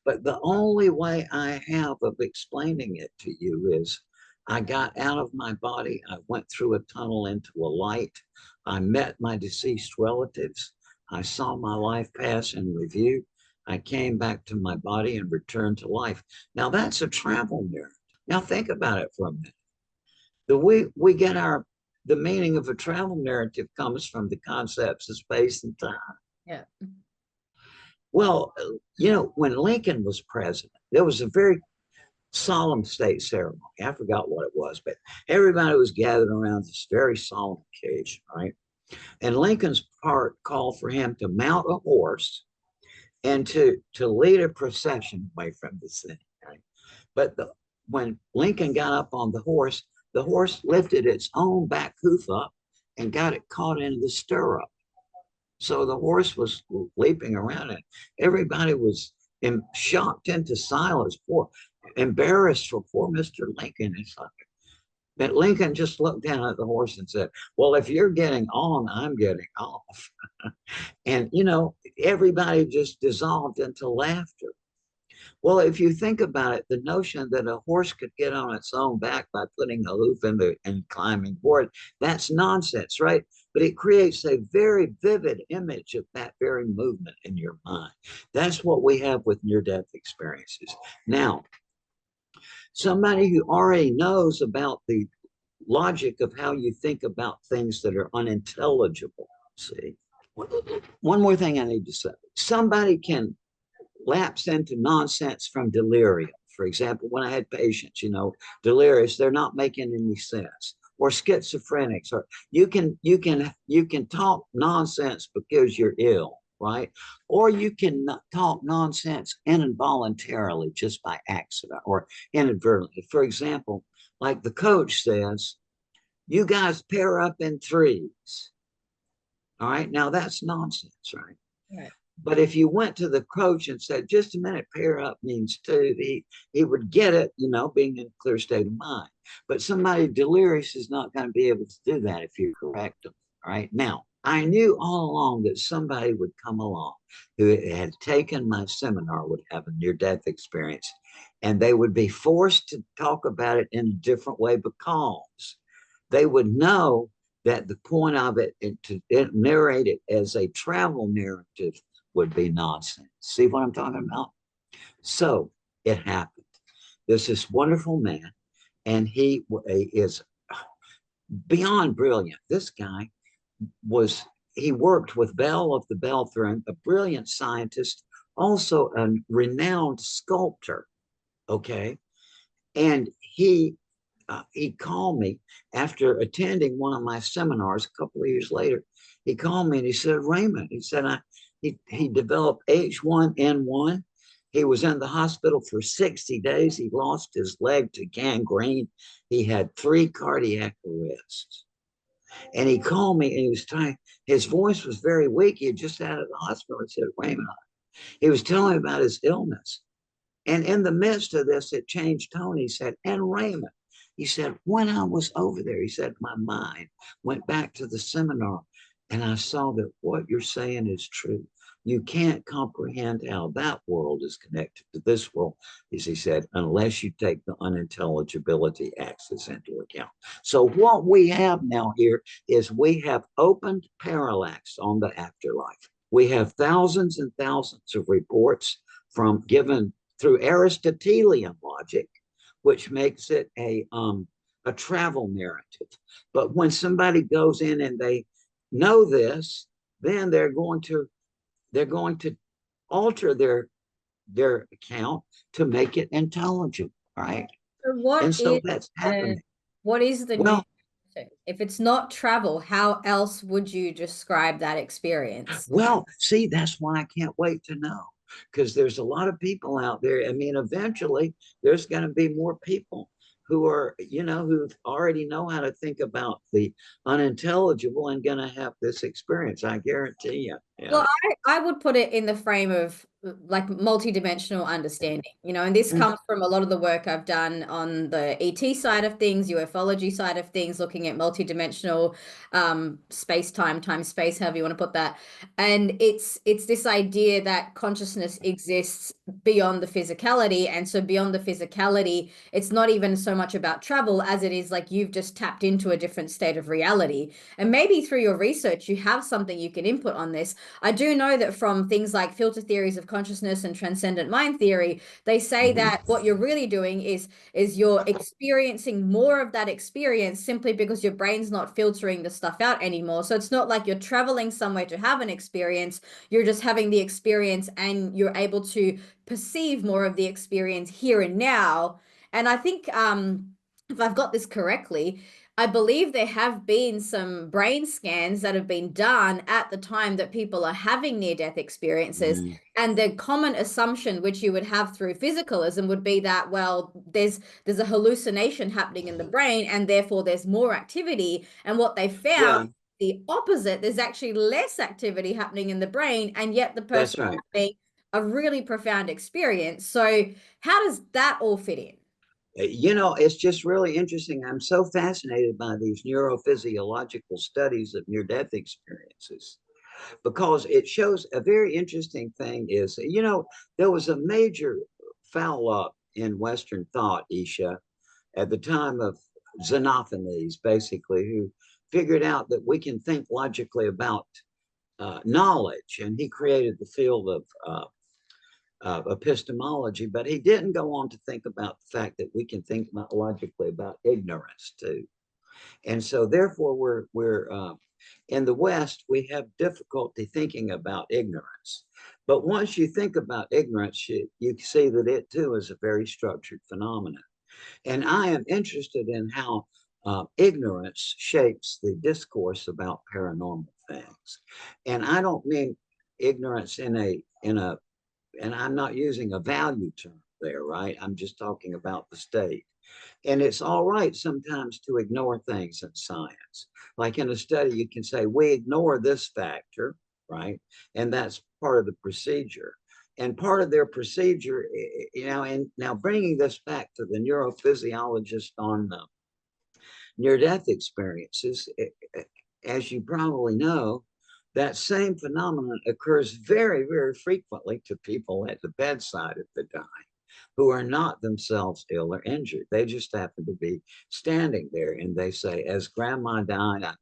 [SPEAKER 1] But the only way I have of explaining it to you is I got out of my body. I went through a tunnel into a light. I met my deceased relatives. I saw my life pass in review. I came back to my body and returned to life. Now, that's a travel narrative. Now, think about it for a minute. We get the meaning of a travel narrative comes from the concepts of space and time.
[SPEAKER 2] Yeah.
[SPEAKER 1] Well, when Lincoln was president, there was a very solemn state ceremony. I forgot what it was, but everybody was gathered around this very solemn occasion, right? And Lincoln's part called for him to mount a horse and to lead a procession away from the city, right? But when Lincoln got up on the horse lifted its own back hoof up and got it caught in the stirrup. So the horse was leaping around and everybody was shocked into silence, embarrassed for poor Mr. Lincoln. It's like, but Lincoln just looked down at the horse and said, well, if you're getting on, I'm getting off. And, everybody just dissolved into laughter. Well, if you think about it, the notion that a horse could get on its own back by putting a hoof and climbing board, that's nonsense, right? But it creates a very vivid image of that very movement in your mind. That's what we have with near-death experiences. Now, somebody who already knows about the logic of how you think about things that are unintelligible, see? One more thing I need to say. Somebody can lapse into nonsense from delirium. For example, when I had patients, delirious, they're not making any sense, or schizophrenics, or you can talk nonsense because you're ill, right? Or you can talk nonsense involuntarily just by accident or inadvertently. For example, like the coach says, you guys pair up in threes. All right, now that's nonsense, right?
[SPEAKER 2] Right.
[SPEAKER 1] But if you went to the coach and said, just a minute, pair up means two, he would get it, being in a clear state of mind. But somebody delirious is not going to be able to do that if you correct them. right? Now, I knew all along that somebody would come along who had taken my seminar, would have a near-death experience, and they would be forced to talk about it in a different way because they would know that the point of it, to narrate it as a travel narrative, would be nonsense. See what I'm talking about? So it happened. There's this wonderful man, and he is beyond brilliant. This guy was, he worked with Bell of the Bell Throne, a brilliant scientist, also a renowned sculptor. Okay. And he called me after attending one of my seminars a couple of years later. He called me and he said, Raymond, he said, he developed H1N1. He was in the hospital for 60 days. He lost his leg to gangrene. He had 3 cardiac arrests. And he called me and he was trying, his voice was very weak. He had just out of the hospital. He said, Raymond, he was telling me about his illness. And in the midst of this, it changed tone. He said, and Raymond, he said, when I was over there, he said, my mind went back to the seminar and I saw that what you're saying is true. You can't comprehend how that world is connected to this world, as he said, unless you take the unintelligibility axis into account. So what we have now here is we have opened parallax on the afterlife. We have thousands and thousands of reports from given through Aristotelian logic, which makes it a travel narrative. But when somebody goes in and they know this, then they're going to alter their account to make it intelligible, right?
[SPEAKER 2] So
[SPEAKER 1] And so that's happening.
[SPEAKER 2] what is the new?
[SPEAKER 1] Well,
[SPEAKER 2] If it's not travel, how else would you describe that experience?
[SPEAKER 1] well, see, that's why I can't wait to know, because there's a lot of people out there. I mean, eventually there's going to be more people who are, who already know how to think about the unintelligible and going to have this experience. I guarantee you. Yeah.
[SPEAKER 2] Well, I would put it in the frame of like multidimensional understanding, and this
[SPEAKER 1] Mm.
[SPEAKER 2] comes from a lot of the work I've done on the ET side of things, ufology side of things, looking at multidimensional space, time, space, however you want to put that. And it's this idea that consciousness exists beyond the physicality. And so beyond the physicality, it's not even so much about travel as it is like you've just tapped into a different state of reality. And maybe through your research, you have something you can input on this. I do know that from things like filter theories of consciousness and transcendent mind theory, they say
[SPEAKER 1] Mhm.
[SPEAKER 2] that what you're really doing is you're experiencing more of that experience simply because your brain's not filtering the stuff out anymore. So it's not like you're traveling somewhere to have an experience, you're just having the experience and you're able to perceive more of the experience here and now. And I think if I've got this correctly, I believe there have been some brain scans that have been done at the time that people are having near-death experiences.
[SPEAKER 1] Mm.
[SPEAKER 2] And the common assumption, which you would have through physicalism, would be that, well, there's a hallucination happening in the brain, and therefore there's more activity. And what they found,
[SPEAKER 1] Yeah,
[SPEAKER 2] the opposite, there's actually less activity happening in the brain, and yet the
[SPEAKER 1] that's
[SPEAKER 2] person
[SPEAKER 1] right.
[SPEAKER 2] having a really profound experience. So how does that all fit in?
[SPEAKER 1] It's just really interesting. I'm so fascinated by these neurophysiological studies of near death experiences because it shows a very interesting thing is, there was a major foul up in Western thought, Eesha, at the time of Xenophanes, basically, who figured out that we can think logically about knowledge, and he created the field of epistemology, but he didn't go on to think about the fact that we can think about logically about ignorance too. And so therefore we're in the West, we have difficulty thinking about ignorance. But once you think about ignorance, you see that it too is a very structured phenomenon. And I am interested in how ignorance shapes the discourse about paranormal things. And I don't mean ignorance in a and I'm not using a value term there, right? I'm just talking about the state. And it's all right sometimes to ignore things in science. Like in a study, you can say, we ignore this factor, right? And that's part of the procedure. And part of their procedure, and now bringing this back to the neurophysiologist on near death experiences, as you probably know, that same phenomenon occurs very, very frequently to people at the bedside of the dying who are not themselves ill or injured. They just happen to be standing there and they say, as grandma died, I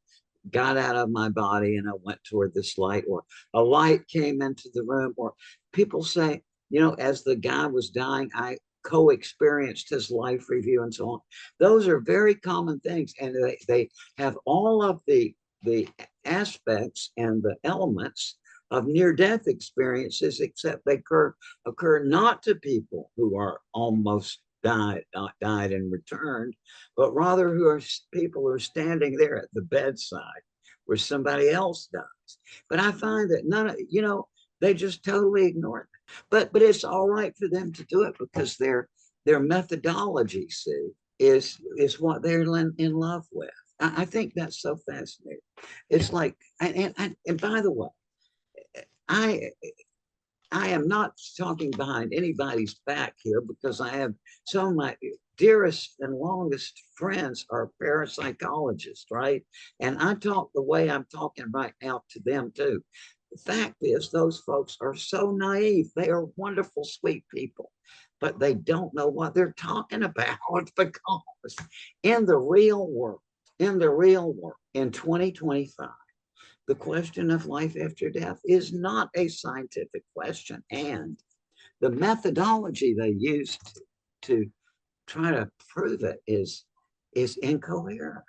[SPEAKER 1] got out of my body and I went toward this light, or a light came into the room, or people say, you know, as the guy was dying, I co-experienced his life review and so on. Those are very common things, and they have all of the aspects and the elements of near-death experiences, except they occur not to people who are almost died and returned, but rather who are people who are standing there at the bedside where somebody else dies. But I find that none of, you know, they just totally ignore it. But it's all right for them to do it because their methodology, see, is what they're in love with. I think that's so fascinating. It's like, and by the way, I I am not talking behind anybody's back here because I have some of my dearest and longest friends are parapsychologists, right? And I talk the way I'm talking right now to them too. The fact is, those folks are so naive. They are wonderful, sweet people, but they don't know what they're talking about because in the real world, in 2025, the question of life after death is not a scientific question. And the methodology they use to try to prove it is incoherent.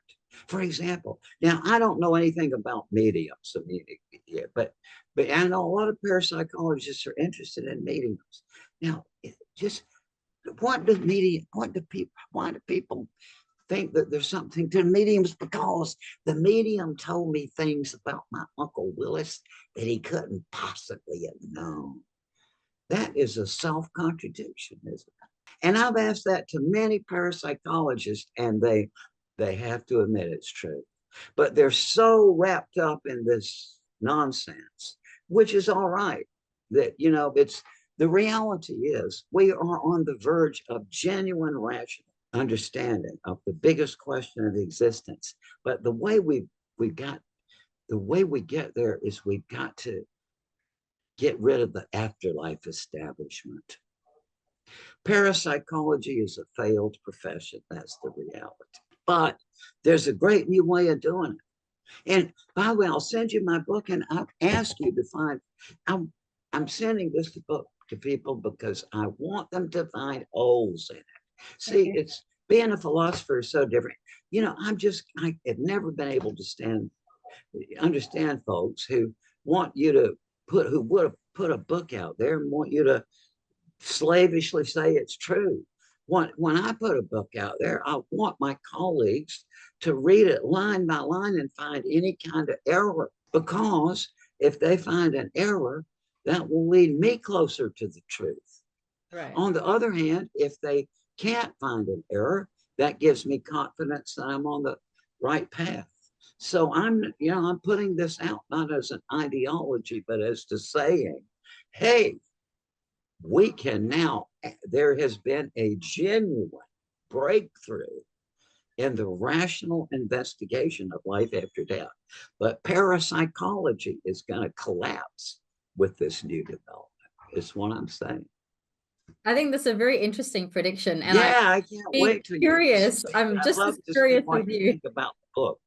[SPEAKER 1] For example, now I don't know anything about mediums, but I know a lot of parapsychologists are interested in mediums. Now, just why do people think that there's something to mediums? Because the medium told me things about my Uncle Willis that he couldn't possibly have known. That is a self-contradiction, isn't it? And I've asked that to many parapsychologists, and they have to admit it's true. But they're so wrapped up in this nonsense, which is all right, that, you know, it's the reality is we are on the verge of genuine rational understanding of the biggest question of existence. But the way we get there is we've got to get rid of the afterlife establishment. Parapsychology is a failed profession. That's the reality. But there's a great new way of doing it. And by the way, I'll send you my book, and I'll ask you to find. I'm sending this book to people because I want them to find holes in it. See, it's being a philosopher is so different. You know, I have never been able to understand folks who want you to who would have put a book out there and want you to slavishly say it's true. When I put a book out there, I want my colleagues to read it line by line and find any kind of error, because if they find an error, that will lead me closer to the truth.
[SPEAKER 2] Right.
[SPEAKER 1] On the other hand, if they can't find an error, that gives me confidence that I'm on the right path. So I'm putting this out not as an ideology, but as to saying, hey, we can now, there has been a genuine breakthrough in the rational investigation of life after death. But parapsychology is going to collapse with this new development, is what I'm saying.
[SPEAKER 2] I think that's a very interesting prediction. And
[SPEAKER 1] yeah, I can't wait to
[SPEAKER 2] curious. I'm just as curious with you
[SPEAKER 1] think about the book.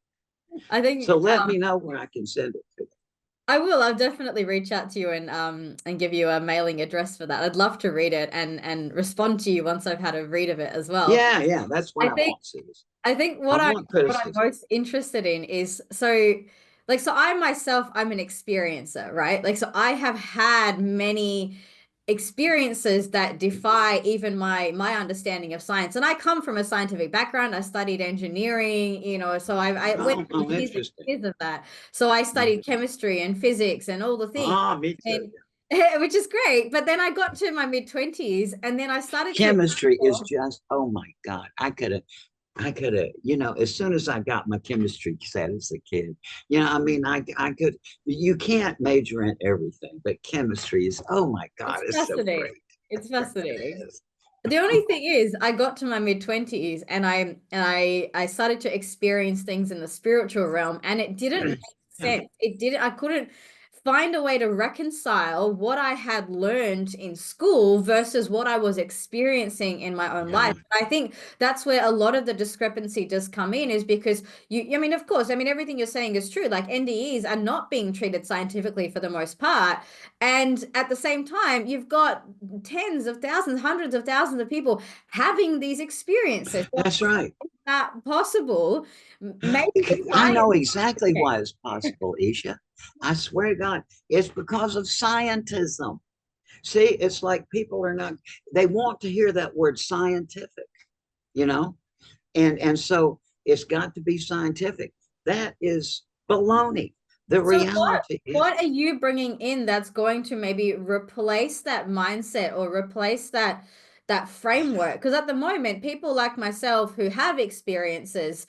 [SPEAKER 2] I think
[SPEAKER 1] so. Let me know where I can send it to.
[SPEAKER 2] I will. I'll definitely reach out to you and give you a mailing address for that. I'd love to read it and respond to you once I've had a read of it as well.
[SPEAKER 1] Yeah, that's what I want.
[SPEAKER 2] I think what I'm most interested in is so I myself, I'm an experiencer, right? Like, so I have had many experiences that defy even my understanding of science. And I come from a scientific background. I studied engineering, you know, so I went through years of that. So I studied chemistry and physics and all the things.
[SPEAKER 1] Me too.
[SPEAKER 2] Which is great. But then I got to my mid-20s and then I started
[SPEAKER 1] chemistry is just, oh my God. I could have, you know, as soon as I got my chemistry set as a kid, you know, I mean, I could, you can't major in everything, but chemistry is, oh my God, it's so great.
[SPEAKER 2] It's fascinating. The only thing is, I got to my mid-20s and I started to experience things in the spiritual realm, and it didn't make
[SPEAKER 1] Yeah,
[SPEAKER 2] sense. I couldn't find a way to reconcile what I had learned in school versus what I was experiencing in my own
[SPEAKER 1] yeah,
[SPEAKER 2] life. I think that's where a lot of the discrepancy does come in, is because I mean, of course, I mean, everything you're saying is true. Like NDEs are not being treated scientifically for the most part. And at the same time, you've got tens of thousands, hundreds of thousands of people having these experiences. So
[SPEAKER 1] that's right.
[SPEAKER 2] is that possible? Maybe the
[SPEAKER 1] I
[SPEAKER 2] science.
[SPEAKER 1] know exactly why it's possible, Eesha. I swear to God, it's because of scientism. See, it's like people are not, they want to hear that word scientific, you know? And so it's got to be scientific. That is baloney. The
[SPEAKER 2] So
[SPEAKER 1] reality is,
[SPEAKER 2] what are you bringing in that's going to maybe replace that mindset or replace that framework? Because at the moment, people like myself who have experiences,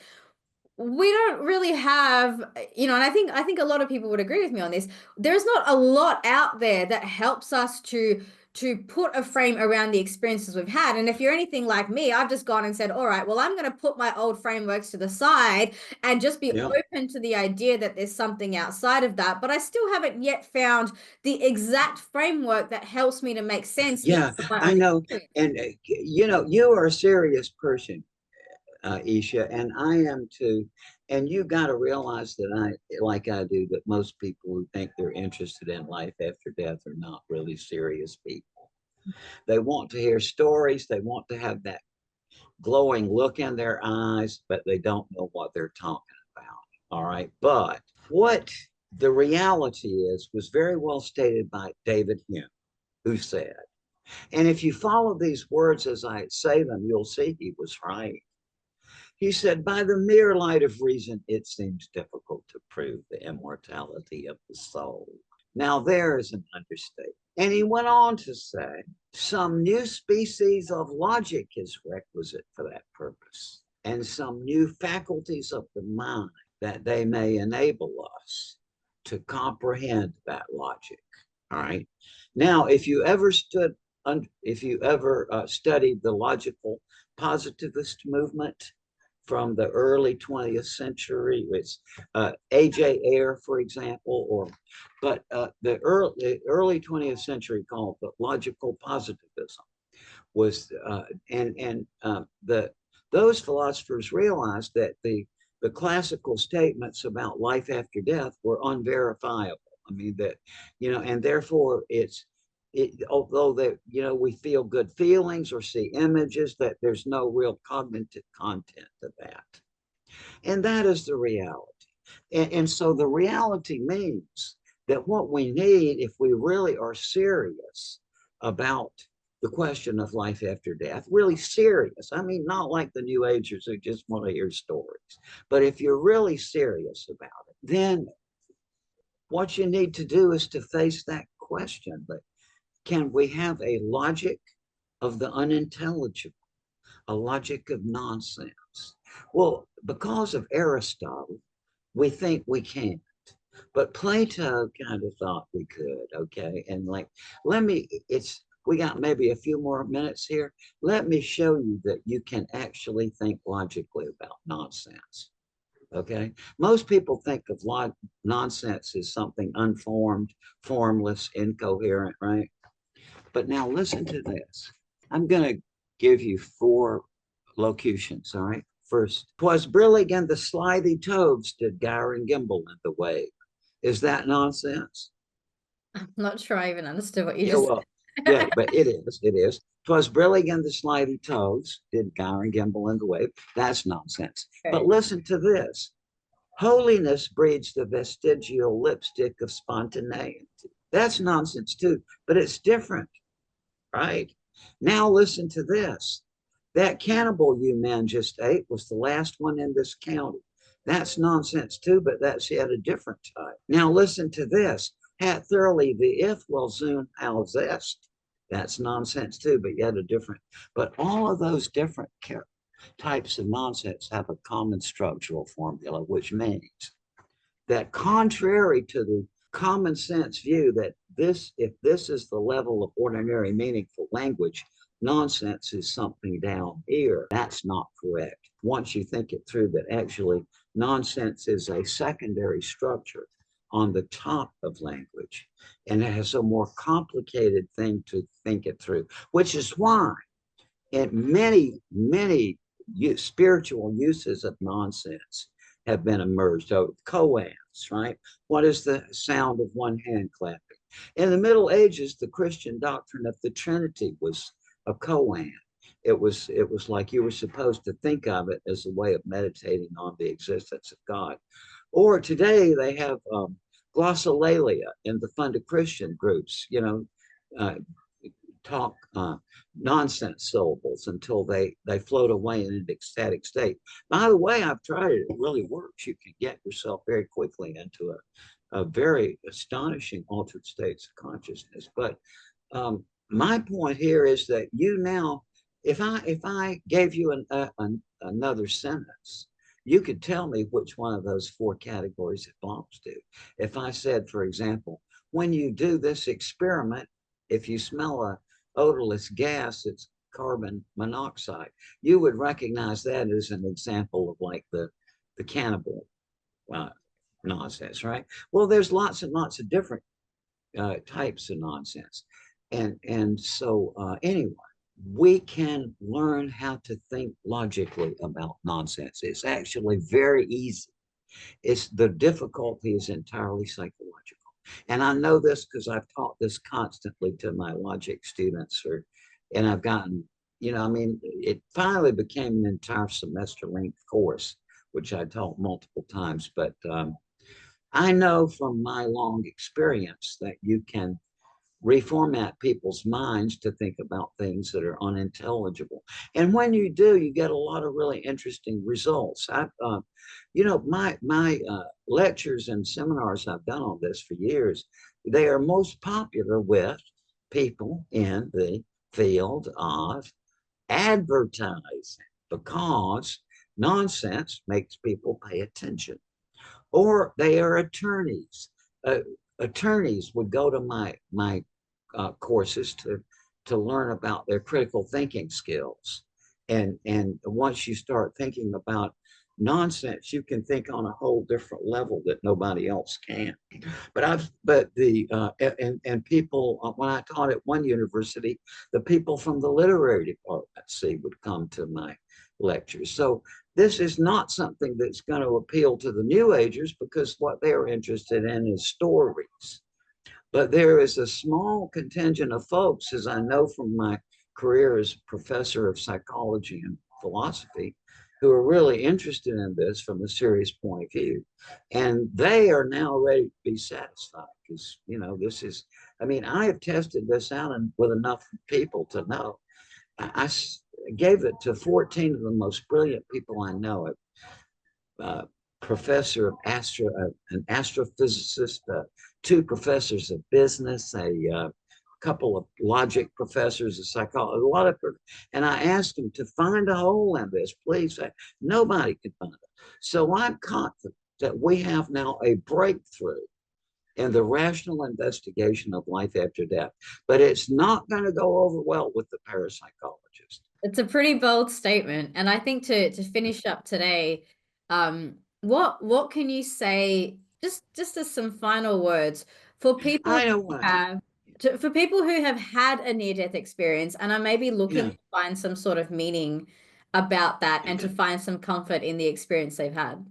[SPEAKER 2] we don't really have, and I think a lot of people would agree with me on this. There's not a lot out there that helps us to put a frame around the experiences we've had. And if you're anything like me, I've just gone and said, all right, well, I'm going to put my old frameworks to the side and just be
[SPEAKER 1] yeah,
[SPEAKER 2] open to the idea that there's something outside of that. But I still haven't yet found the exact framework that helps me to make sense even
[SPEAKER 1] yeah,
[SPEAKER 2] of my
[SPEAKER 1] I
[SPEAKER 2] own
[SPEAKER 1] know.
[SPEAKER 2] experience.
[SPEAKER 1] And, you are a serious person, Eesha, and I am too. And you got to realize that like I do, that most people who think they're interested in life after death are not really serious people. They want to hear stories. They want to have that glowing look in their eyes, but they don't know what they're talking about. All right. But what the reality is was very well stated by David Hume, who said, and if you follow these words as I say them, you'll see he was right. He said, by the mere light of reason, it seems difficult to prove the immortality of the soul. Now, there is an understatement. And he went on to say, some new species of logic is requisite for that purpose, and some new faculties of the mind that they may enable us to comprehend that logic. All right. Now, if you ever studied the logical positivist movement from the early 20th century, it's A.J. Ayer, for example, but the early 20th century called the logical positivism was, those philosophers realized that the classical statements about life after death were unverifiable. I mean that, and therefore although that we feel good feelings or see images, that there's no real cognitive content to that, and that is the reality. And so the reality means that what we need, if we really are serious about the question of life after death, really serious, I mean, not like the New Agers who just want to hear stories, but if you're really serious about it, then what you need to do is to face that question. But can we have a logic of the unintelligible, a logic of nonsense? Well, because of Aristotle, we think we can't. But Plato kind of thought we could, okay? And like, we got maybe a few more minutes here. Let me show you that you can actually think logically about nonsense, okay? Most people think of nonsense as something unformed, formless, incoherent, right? But now listen to this. I'm going to give you 4 locutions, all right? First, 'twas brillig and the slithy toves did gyre and gimble in the wave. Is that nonsense?
[SPEAKER 2] I'm not sure I even understood what you
[SPEAKER 1] Yeah,
[SPEAKER 2] just
[SPEAKER 1] well, yeah,
[SPEAKER 2] said.
[SPEAKER 1] but it is. 'Twas brillig and the slithy toves did gyre and gimble in the wave. That's nonsense. But
[SPEAKER 2] Okay.
[SPEAKER 1] listen to this. Holiness breeds the vestigial lipstick of spontaneity. That's nonsense too, but it's different, right? Now listen to this. That cannibal you men just ate was the last one in this county. That's nonsense too, but that's yet a different type. Now listen to this. Hat thoroughly the if will soon alzest. That's nonsense too, but yet a different. But all of those different types of nonsense have a common structural formula, which means that contrary to the common sense view that if this is the level of ordinary meaningful language, nonsense is something down here. That's not correct. Once you think it through, that actually nonsense is a secondary structure on the top of language, and it has a more complicated thing to think it through, which is why in many spiritual uses of nonsense have been emerged. So koans, right? What is the sound of one hand clapping? In the Middle Ages, the Christian doctrine of the Trinity was a koan. It was like you were supposed to think of it as a way of meditating on the existence of God. Or today they have glossolalia in the funda Christian groups, uh, talk nonsense syllables until they float away in an ecstatic state. By the way, I've tried it. It really works. You can get yourself very quickly into a very astonishing altered states of consciousness. But my point here is that you now, if I gave you another sentence, you could tell me which one of those four categories it belongs to. If I said, for example, when you do this experiment, if you smell a odorless gas, it's carbon monoxide. You would recognize that as an example of like the cannibal nonsense, right? Well, there's lots and lots of different types of nonsense, and so anyway, we can learn how to think logically about nonsense. It's actually very easy. It's the difficulty is entirely psychological. And I know this because I've taught this constantly to my logic students, and I've gotten, I mean, it finally became an entire semester length course, which I taught multiple times. But I know from my long experience that you can reformat people's minds to think about things that are unintelligible. And when you do, you get a lot of really interesting results. My lectures and seminars I've done on this for years, they are most popular with people in the field of advertising because nonsense makes people pay attention. Or they are attorneys. Attorneys would go to my courses to learn about their critical thinking skills. And once you start thinking about nonsense, you can think on a whole different level that nobody else can. And people, when I taught at one university, the people from the literary department, would come to my lectures. So this is not something that's going to appeal to the New Agers because what they're interested in is stories. But there is a small contingent of folks, as I know from my career as professor of psychology and philosophy, who are really interested in this from a serious point of view. And they are now ready to be satisfied because, this is, I have tested this out with enough people to know. I gave it to 14 of the most brilliant people I know. Professor of an astrophysicist, two professors of business, a couple of logic professors of psychology, and I asked them to find a hole in this, please. Nobody could find it. So I'm confident that we have now a breakthrough in the rational investigation of life after death, but it's not going to go over well with the parapsychologist.
[SPEAKER 2] It's a pretty bold statement, and I think to finish up today, what can you say just as some final words for people for people who have had a near-death experience and are maybe looking to find some sort of meaning about that and to find some comfort in the experience they've had?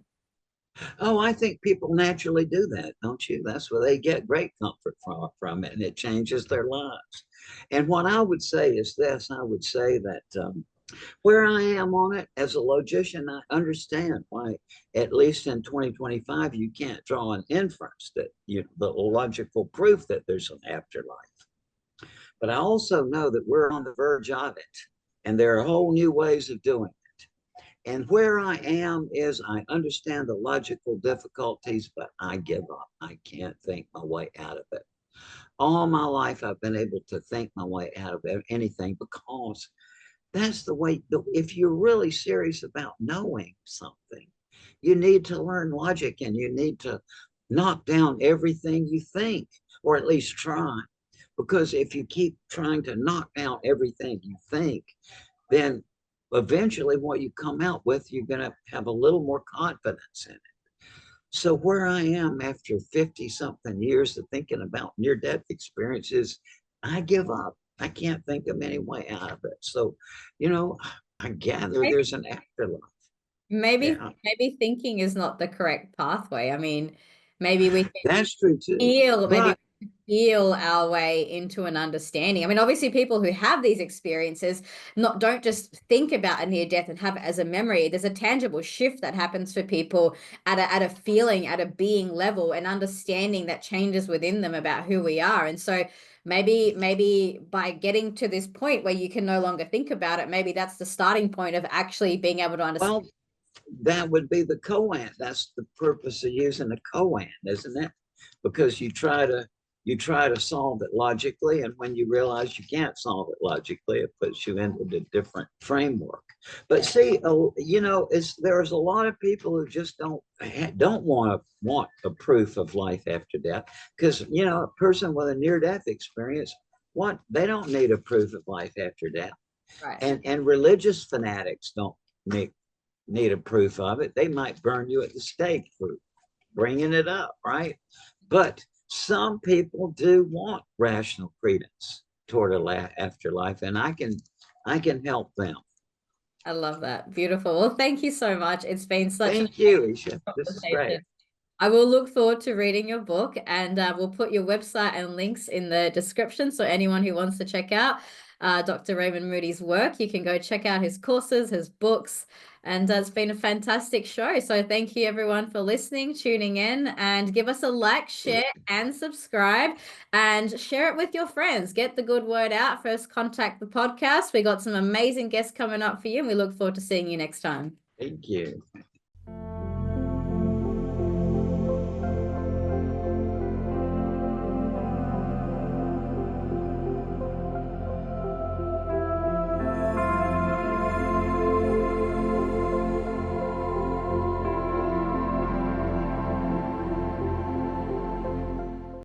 [SPEAKER 1] Oh, I think people naturally do that, don't you? That's where they get great comfort from it, and it changes their lives. And what I would say is this: I would say that where I am on it as a logician, I understand why, at least in 2025, you can't draw an inference that the logical proof that there's an afterlife. But I also know that we're on the verge of it, and there are whole new ways of doing it. And where I am is I understand the logical difficulties, but I give up. I can't think my way out of it. All my life, I've been able to think my way out of anything because that's the way. If you're really serious about knowing something, you need to learn logic and you need to knock down everything you think, or at least try. Because if you keep trying to knock out everything you think, then eventually what you come out with, you're going to have a little more confidence in it. So where I am after 50 something years of thinking about near death experiences, I give up. I can't think of any way out of it. So, I gather there's an afterlife.
[SPEAKER 2] Maybe
[SPEAKER 1] Yeah,
[SPEAKER 2] maybe thinking is not the correct pathway. I mean, maybe we can
[SPEAKER 1] that's true too.
[SPEAKER 2] maybe
[SPEAKER 1] But
[SPEAKER 2] feel our way into an understanding. I mean, obviously people who have these experiences don't just think about a near death and have it as a memory. There's a tangible shift that happens for people at a feeling, at a being level, and understanding that changes within them about who we are. And so maybe by getting to this point where you can no longer think about it, maybe that's the starting point of actually being able to understand.
[SPEAKER 1] well, that would be the koan. That's the purpose of using a koan, isn't it? Because you try to solve it logically, and when you realize you can't solve it logically, it puts you into a different framework. But see, there's a lot of people who just don't want a proof of life after death, because a person with a near death experience, what they don't need a proof of life after death,
[SPEAKER 2] Right.
[SPEAKER 1] and religious fanatics don't need a proof of it. They might burn you at the stake for bringing it up, right? But some people do want rational credence toward a afterlife, and I can help them.
[SPEAKER 2] I love that. Beautiful. Well, thank you so much. It's been such an
[SPEAKER 1] Thank you, Eesha. This is great.
[SPEAKER 2] conversation. I will look forward to reading your book, and we'll put your website and links in the description. So anyone who wants to check out Dr. Raymond Moody's work, you can go check out his courses, his books, and it's been a fantastic show. So thank you everyone for listening, tuning in, and give us a like, share, and subscribe, and share it with your friends. Get the good word out. First Contact the podcast. We got some amazing guests coming up for you, and we look forward to seeing you next time.
[SPEAKER 1] Thank you.